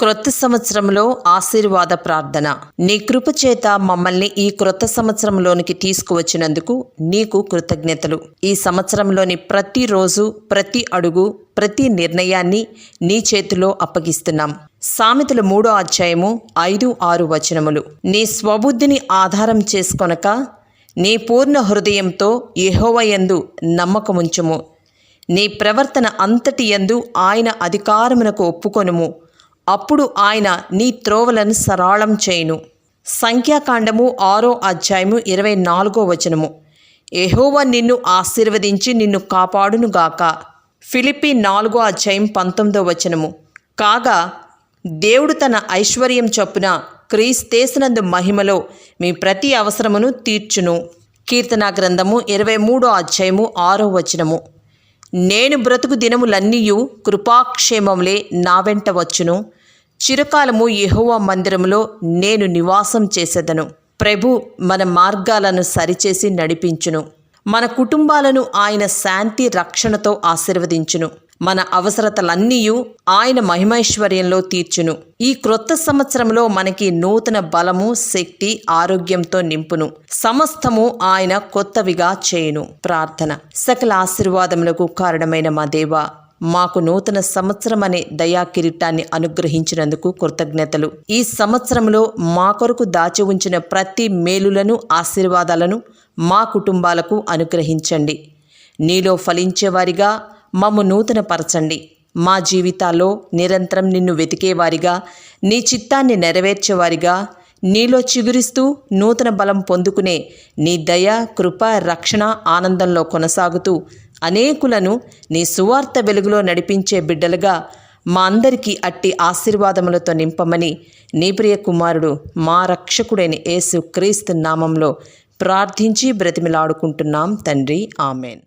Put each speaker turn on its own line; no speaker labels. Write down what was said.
క్రొత్త సంవత్సరంలో ఆశీర్వాద ప్రార్థన. నీ కృప చేత మమ్మల్ని ఈ క్రొత్త సంవత్సరంలోనికి తీసుకువచ్చినందుకు నీకు కృతజ్ఞతలు. ఈ సంవత్సరంలోని ప్రతి రోజు, ప్రతి అడుగు, ప్రతి నిర్ణయాన్ని నీ చేతిలో అప్పగిస్తున్నాం. సామెతలు 3వ అధ్యాయము 5-6 వచనములు. నీ స్వబుద్ధిని ఆధారం చేసుకొనక నీ పూర్ణ హృదయంతో యెహోవా యందు నమ్మకముంచుము. నీ ప్రవర్తన అంతటి యందు ఆయన అధికారమునకు ఒప్పుకొనుము. అప్పుడు ఆయన నీ త్రోవలను సరళం చేయును. సంఖ్యాకాండము 6వ అధ్యాయము 24వ వచనము. యెహోవా నిన్ను ఆశీర్వదించి నిన్ను కాపాడునుగాక. ఫిలిప్పీ 4వ అధ్యాయం 19వ వచనము. కాగా దేవుడు తన ఐశ్వర్యం చొప్పున క్రీస్తేసునందు మహిమలో మీ ప్రతి అవసరమును తీర్చును. కీర్తనా గ్రంథము 23వ అధ్యాయము 6వ వచనము. నేను బ్రతుకు దినములన్నీయు కృపాక్షేమములే నా వెంట వచ్చును. చిరకాలము యెహోవా మందిరములో నేను నివాసం చేసేదను. ప్రభు మన మార్గాలను సరిచేసి నడిపించును. మన కుటుంబాలను ఆయన శాంతి రక్షణతో ఆశీర్వదించును. మన అవసరతలన్నీయు ఆయన మహిమైశ్వర్యంలో తీర్చును. ఈ క్రొత్త సంవత్సరంలో మనకి నూతన బలము, శక్తి, ఆరోగ్యంతో నింపును. సమస్తము ఆయన కొత్తవిగా చేయును. ప్రార్థన. సకల ఆశీర్వాదములకు కారణమైన మా దేవా, మాకు నూతన సంవత్సరం అనే దయా కిరీటాన్ని అనుగ్రహించినందుకు కృతజ్ఞతలు. ఈ సంవత్సరంలో మా కొరకు దాచి ఉంచిన ప్రతి మేలులను, ఆశీర్వాదాలను మా కుటుంబాలకు అనుగ్రహించండి. నీలో ఫలించేవారిగా మమ్ము నూతనపరచండి. మా జీవితాల్లో నిరంతరం నిన్ను వెతికేవారిగా, నీ చిత్తాన్ని నెరవేర్చేవారిగా, నీలో చిగురిస్తూ నూతన బలం పొందుకునే నీ దయ, కృప, రక్షణ, ఆనందంలో కొనసాగుతూ అనేకులను నీ సువార్త వెలుగులో నడిపించే బిడ్డలుగా మా అందరికీ అట్టి ఆశీర్వాదములతో నింపమని నీ ప్రియ కుమారుడు మా రక్షకుడైన యేసు క్రీస్తు నామంలో ప్రార్థించి బ్రతిమిలాడుకుంటున్నాం తండ్రి. ఆమెన్.